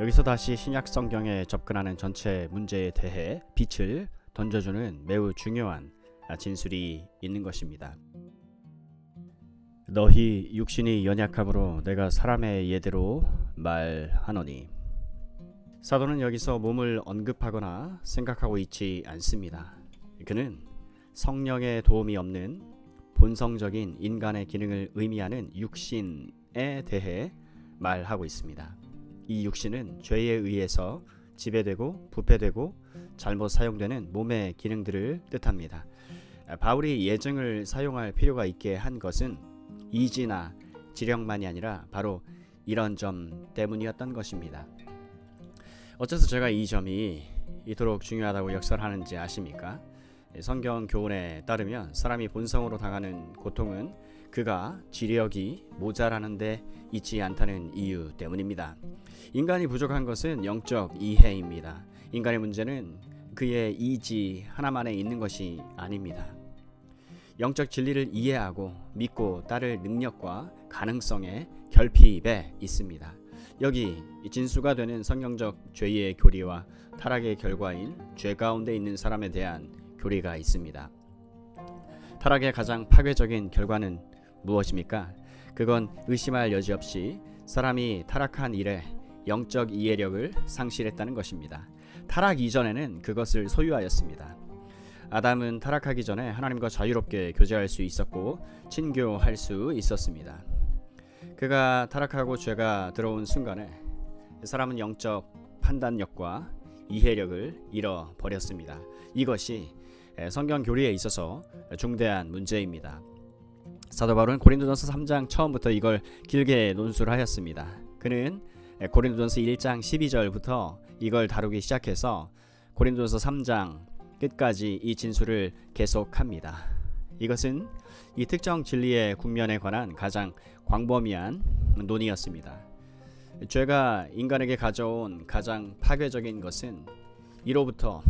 여기서 다시 신약 성경에 접근하는 전체 문제에 대해 빛을 던져주는 매우 중요한 진술이 있는 것입니다. 너희 육신이 연약함으로 내가 사람의 예대로 말하노니. 사도는 여기서 몸을 언급하거나 생각하고 있지 않습니다. 그는 성령의 도움이 없는 본성적인 인간의 기능을 의미하는 육신에 대해 말하고 있습니다. 이 육신은 죄에 의해서 지배되고 부패되고 잘못 사용되는 몸의 기능들을 뜻합니다. 바울이 예증을 사용할 필요가 있게 한 것은 이지나 지력만이 아니라 바로 이런 점 때문이었던 것입니다. 어째서 제가 이 점이 이토록 중요하다고 역설하는지 아십니까? 성경 교훈에 따르면 사람이 본성으로 당하는 고통은 그가 지력이 모자라는 데 있지 않다는 이유 때문입니다. 인간이 부족한 것은 영적 이해입니다. 인간의 문제는 그의 이지 하나만에 있는 것이 아닙니다. 영적 진리를 이해하고 믿고 따를 능력과 가능성의 결핍에 있습니다. 여기 진수가 되는 성경적 죄의 교리와 타락의 결과인 죄 가운데 있는 사람에 대한 교리가 있습니다. 타락의 가장 파괴적인 결과는 무엇입니까? 그건 의심할 여지 없이 사람이 타락한 이래 영적 이해력을 상실했다는 것입니다. 타락 이전에는 그것을 소유하였습니다. 아담은 타락하기 전에 하나님과 자유롭게 교제할 수 있었고 친교할 수 있었습니다. 그가 타락하고 죄가 들어온 순간에 사람은 영적 판단력과 이해력을 잃어버렸습니다. 이것이 성경 교리에 있어서 중대한 문제입니다. 사도 바울은 고린도전서 3장 처음부터 이걸 길게 논술을 하였습니다. 그는 고린도전서 1장 12절부터 이걸 다루기 시작해서 고린도전서 3장 끝까지 이 진술을 계속합니다. 이것은 이 특정 진리의 국면에 관한 가장 광범위한 논의였습니다. 죄가 인간에게 가져온 가장 파괴적인 것은 이로부터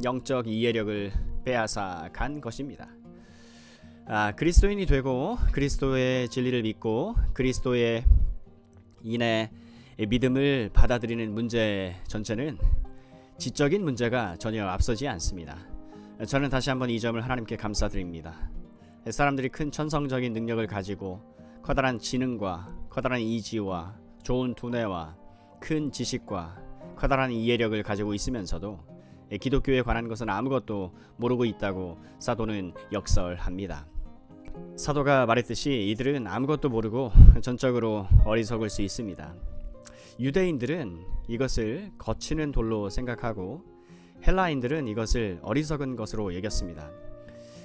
영적 이해력을 빼앗아 간 것입니다. 그리스도인이 되고 그리스도의 진리를 믿고 그리스도의 인해 믿음을 받아들이는 문제 전체는 지적인 문제가 전혀 앞서지 않습니다. 저는 다시 한번 이 점을 하나님께 감사드립니다. 사람들이 큰 천성적인 능력을 가지고 커다란 지능과 커다란 이지와 좋은 두뇌와 큰 지식과 커다란 이해력을 가지고 있으면서도 기독교에 관한 것은 아무것도 모르고 있다고 사도는 역설합니다. 사도가 말했듯이 이들은 아무것도 모르고 전적으로 어리석을 수 있습니다. 유대인들은 이것을 거치는 돌로 생각하고 헬라인들은 이것을 어리석은 것으로 여겼습니다.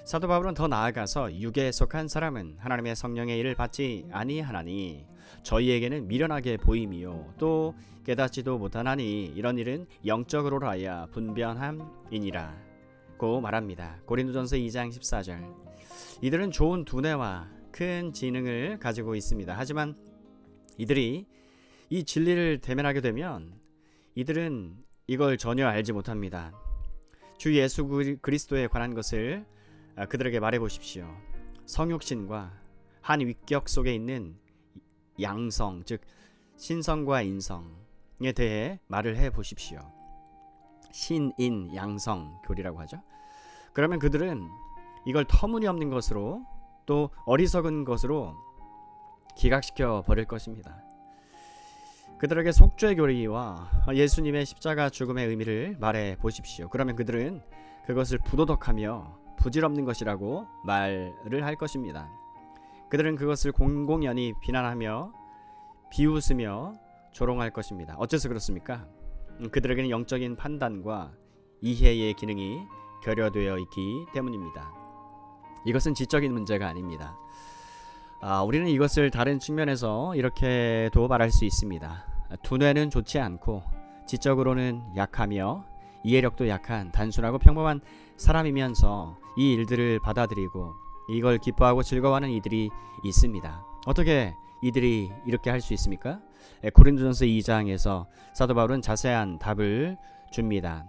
사도 바울은 더 나아가서 육에 속한 사람은 하나님의 성령의 일을 받지 아니하나니 저희에게는 미련하게 보임이요 또 깨닫지도 못하나니 이런 일은 영적으로라야 분변함이니라 고 말합니다. 고린도전서 2장 14절. 이들은 좋은 두뇌와 큰 지능을 가지고 있습니다. 하지만 이들이 이 진리를 대면하게 되면 이들은 이걸 전혀 알지 못합니다. 주 예수 그리스도에 관한 것을 그들에게 말해 보십시오. 성육신과 한 위격 속에 있는 양성, 즉 신성과 인성에 대해 말을 해 보십시오. 신인 양성 교리라고 하죠. 그러면 그들은 이걸 터무니없는 것으로 또 어리석은 것으로 기각시켜 버릴 것입니다. 그들에게 속죄 교리와 예수님의 십자가 죽음의 의미를 말해 보십시오. 그러면 그들은 그것을 부도덕하며 부질없는 것이라고 말을 할 것입니다. 그들은 그것을 공공연히 비난하며 비웃으며 조롱할 것입니다. 어째서 그렇습니까? 그들에게는 영적인 판단과 이해의 기능이 결여되어 있기 때문입니다. 이것은 지적인 문제가 아닙니다. 우리는 이것을 다른 측면에서 이렇게도 말할 수 있습니다. 두뇌는 좋지 않고 지적으로는 약하며 이해력도 약한 단순하고 평범한 사람이면서 이 일들을 받아들이고 이걸 기뻐하고 즐거워하는 이들이 있습니다. 어떻게 이들이 이렇게 할 수 있습니까? 고린도전서 2장에서 사도 바울은 자세한 답을 줍니다.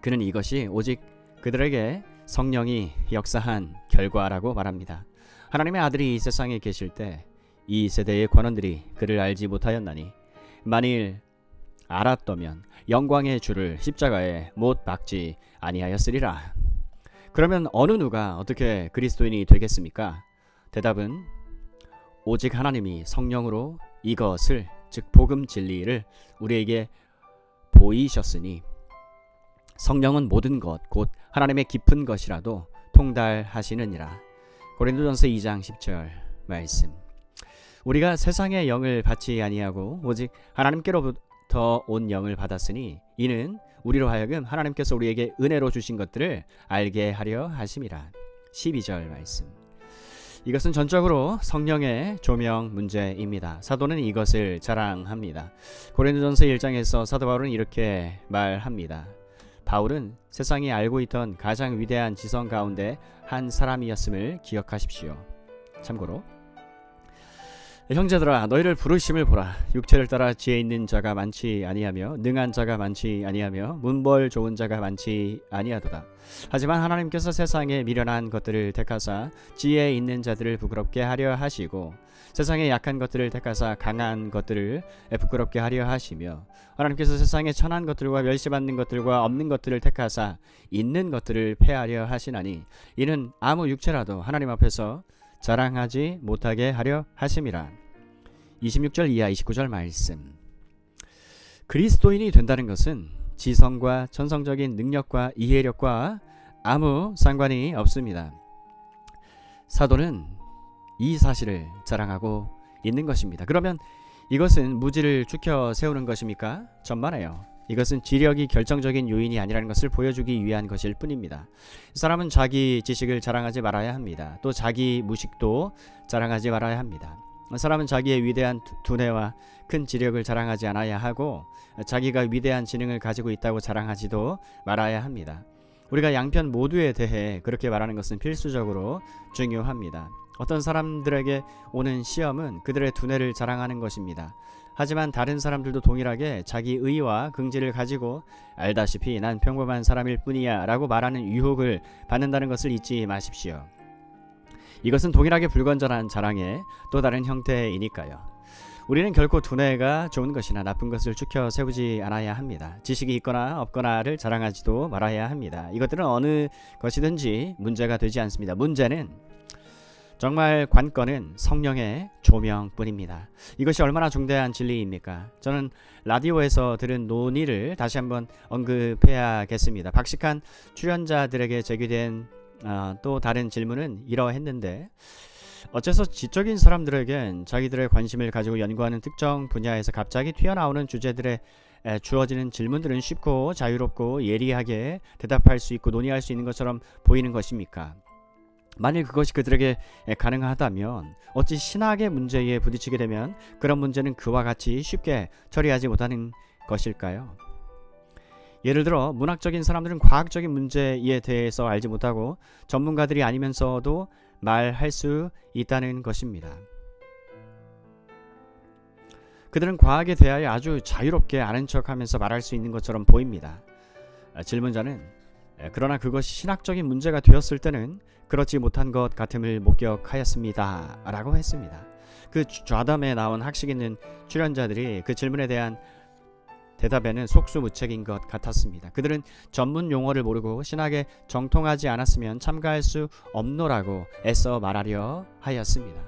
그는 이것이 오직 그들에게 성령이 역사한 결과라고 말합니다. 하나님의 아들이 이 세상에 계실 때 이 세대의 권원들이 그를 알지 못하였나니 만일 알았더면 영광의 주를 십자가에 못 박지 아니하였으리라. 그러면 어느 누가 어떻게 그리스도인이 되겠습니까? 대답은 오직 하나님이 성령으로 이것을, 즉 복음 진리를 우리에게 보이셨으니 성령은 모든 것 곧 하나님의 깊은 것이라도 통달하시느니라. 고린도전서 2장 10절 말씀. 우리가 세상의 영을 받지 아니하고 오직 하나님께로부터 온 영을 받았으니 이는 우리로 하여금 하나님께서 우리에게 은혜로 주신 것들을 알게 하려 하심이라. 12절 말씀. 이것은 전적으로 성령의 조명 문제입니다. 사도는 이것을 자랑합니다. 고린도전서 1장에서 사도 바울은 이렇게 말합니다. 바울은 세상이 알고 있던 가장 위대한 지성 가운데 한 사람이었음을 기억하십시오. 참고로 형제들아 너희를 부르심을 보라. 육체를 따라 지혜 있는 자가 많지 아니하며 능한 자가 많지 아니하며 문벌 좋은 자가 많지 아니하도다. 하지만 하나님께서 세상에 미련한 것들을 택하사 지혜 있는 자들을 부끄럽게 하려 하시고 세상에 약한 것들을 택하사 강한 것들을 부끄럽게 하려 하시며 하나님께서 세상에 천한 것들과 멸시받는 것들과 없는 것들을 택하사 있는 것들을 폐하려 하시나니 이는 아무 육체라도 하나님 앞에서 자랑하지 못하게 하려 하심이라. 26절 이하 29절 말씀. 그리스도인이 된다는 것은 지성과 천성적인 능력과 이해력과 아무 상관이 없습니다. 사도는 이 사실을 자랑하고 있는 것입니다. 그러면 이것은 무지를 추켜 세우는 것입니까? 천만에요. 이것은 지력이 결정적인 요인이 아니라는 것을 보여주기 위한 것일 뿐입니다. 사람은 자기 지식을 자랑하지 말아야 합니다. 또 자기 무식도 자랑하지 말아야 합니다. 사람은 자기의 위대한 두뇌와 큰 지력을 자랑하지 않아야 하고 자기가 위대한 지능을 가지고 있다고 자랑하지도 말아야 합니다. 우리가 양편 모두에 대해 그렇게 말하는 것은 필수적으로 중요합니다. 어떤 사람들에게 오는 시험은 그들의 두뇌를 자랑하는 것입니다. 하지만 다른 사람들도 동일하게 자기 의와 긍지를 가지고 알다시피 난 평범한 사람일 뿐이야 라고 말하는 유혹을 받는다는 것을 잊지 마십시오. 이것은 동일하게 불건전한 자랑의 또 다른 형태이니까요. 우리는 결코 두뇌가 좋은 것이나 나쁜 것을 추켜 세우지 않아야 합니다. 지식이 있거나 없거나를 자랑하지도 말아야 합니다. 이것들은 어느 것이든지 문제가 되지 않습니다. 문제는 정말 관건은 성령의 조명뿐입니다. 이것이 얼마나 중대한 진리입니까? 저는 라디오에서 들은 논의를 다시 한번 언급해야겠습니다. 박식한 출연자들에게 제기된 또 다른 질문은 이러했는데 어째서 지적인 사람들에겐 자기들의 관심을 가지고 연구하는 특정 분야에서 갑자기 튀어나오는 주제들에 주어지는 질문들은 쉽고 자유롭고 예리하게 대답할 수 있고 논의할 수 있는 것처럼 보이는 것입니까? 만일 그것이 그들에게 가능하다면 어찌 신학의 문제에 부딪히게 되면 그런 문제는 그와 같이 쉽게 처리하지 못하는 것일까요? 예를 들어 문학적인 사람들은 과학적인 문제에 대해서 알지 못하고 전문가들이 아니면서도 말할 수 있다는 것입니다. 그들은 과학에 대하여 아주 자유롭게 아는 척하면서 말할 수 있는 것처럼 보입니다. 질문자는 그러나 그것이 신학적인 문제가 되었을 때는 그렇지 못한 것 같음을 목격하였습니다 라고 했습니다. 그 좌담에 나온 학식 있는 출연자들이 그 질문에 대한 대답에는 속수무책인 것 같았습니다. 그들은 전문 용어를 모르고 신학에 정통하지 않았으면 참가할 수 없노라고 애써 말하려 하였습니다.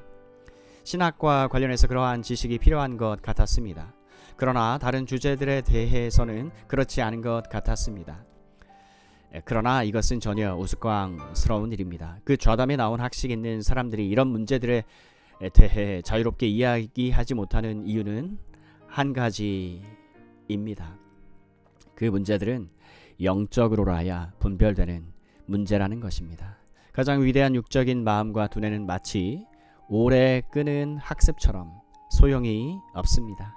신학과 관련해서 그러한 지식이 필요한 것 같았습니다. 그러나 다른 주제들에 대해서는 그렇지 않은 것 같았습니다. 그러나 이것은 전혀 우스꽝스러운 일입니다. 그 좌담에 나온 학식 있는 사람들이 이런 문제들에 대해 자유롭게 이야기하지 못하는 이유는 한 가지입니다. 그 문제들은 영적으로라야 분별되는 문제라는 것입니다. 가장 위대한 육적인 마음과 두뇌는 마치 오래 끄는 학습처럼 소용이 없습니다.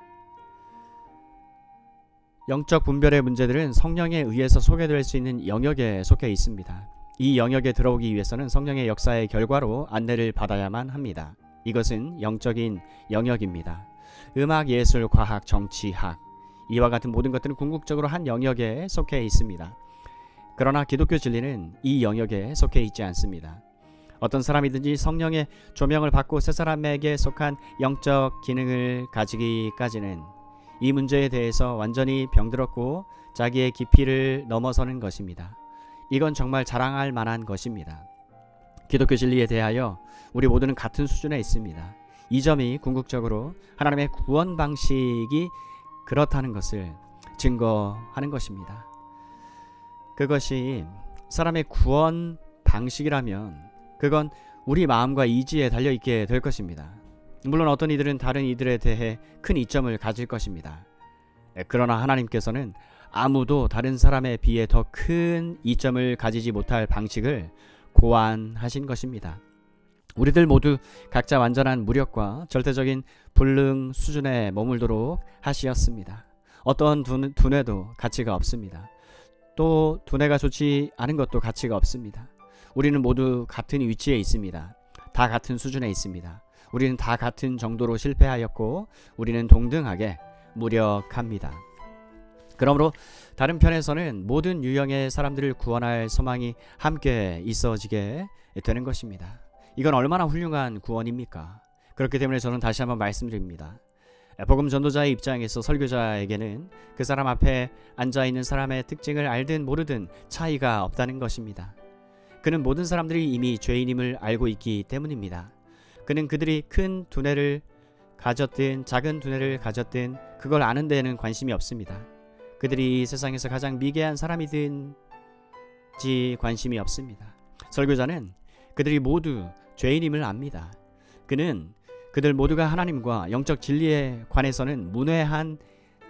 영적 분별의 문제들은 성령에 의해서 소개될 수 있는 영역에 속해 있습니다. 이 영역에 들어오기 위해서는 성령의 역사의 결과로 안내를 받아야만 합니다. 이것은 영적인 영역입니다. 음악, 예술, 과학, 정치학 이와 같은 모든 것들은 궁극적으로 한 영역에 속해 있습니다. 그러나 기독교 진리는 이 영역에 속해 있지 않습니다. 어떤 사람이든지 성령의 조명을 받고 새 사람에게 속한 영적 기능을 가지기까지는 이 문제에 대해서 완전히 병들었고 자기의 깊이를 넘어서는 것입니다. 이건 정말 자랑할 만한 것입니다. 기독교 진리에 대하여 우리 모두는 같은 수준에 있습니다. 이 점이 궁극적으로 하나님의 구원 방식이 그렇다는 것을 증거하는 것입니다. 그것이 사람의 구원 방식이라면 그건 우리 마음과 이지에 달려있게 될 것입니다. 물론 어떤 이들은 다른 이들에 대해 큰 이점을 가질 것입니다. 그러나 하나님께서는 아무도 다른 사람에 비해 더 큰 이점을 가지지 못할 방식을 고안하신 것입니다. 우리들 모두 각자 완전한 무력과 절대적인 불능 수준에 머물도록 하시었습니다. 어떤 두뇌도 가치가 없습니다. 또 두뇌가 좋지 않은 것도 가치가 없습니다. 우리는 모두 같은 위치에 있습니다. 다 같은 수준에 있습니다. 우리는 다 같은 정도로 실패하였고 우리는 동등하게 무력합니다. 그러므로 다른 편에서는 모든 유형의 사람들을 구원할 소망이 함께 있어지게 되는 것입니다. 이건 얼마나 훌륭한 구원입니까? 그렇기 때문에 저는 다시 한번 말씀드립니다. 복음 전도자의 입장에서 설교자에게는 그 사람 앞에 앉아있는 사람의 특징을 알든 모르든 차이가 없다는 것입니다. 그는 모든 사람들이 이미 죄인임을 알고 있기 때문입니다. 그는 그들이 큰 두뇌를 가졌든 작은 두뇌를 가졌든 그걸 아는 데에는 관심이 없습니다. 그들이 세상에서 가장 미개한 사람이든지 관심이 없습니다. 설교자는 그들이 모두 죄인임을 압니다. 그는 그들 모두가 하나님과 영적 진리에 관해서는 문외한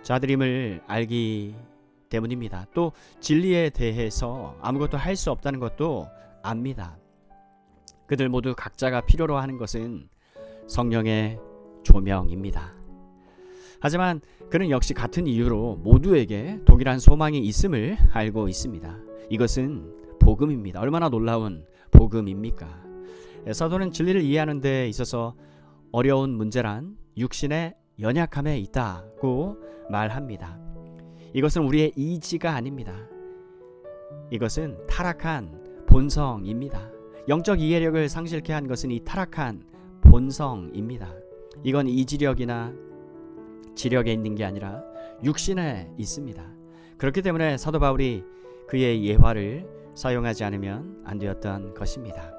자들임을 알기 때문입니다. 또 진리에 대해서 아무것도 할 수 없다는 것도 압니다. 그들 모두 각자가 필요로 하는 것은 성령의 조명입니다. 하지만 그는 역시 같은 이유로 모두에게 동일한 소망이 있음을 알고 있습니다. 이것은 복음입니다. 얼마나 놀라운 복음입니까? 사도는 진리를 이해하는 데 있어서 어려운 문제란 육신의 연약함에 있다고 말합니다. 이것은 우리의 이지가 아닙니다. 이것은 타락한 본성입니다. 영적 이해력을 상실케 한 것은 이 타락한 본성입니다. 이건 이지력이나 지력에 있는 게 아니라 육신에 있습니다. 그렇기 때문에 사도 바울이 그의 예화를 사용하지 않으면 안 되었던 것입니다.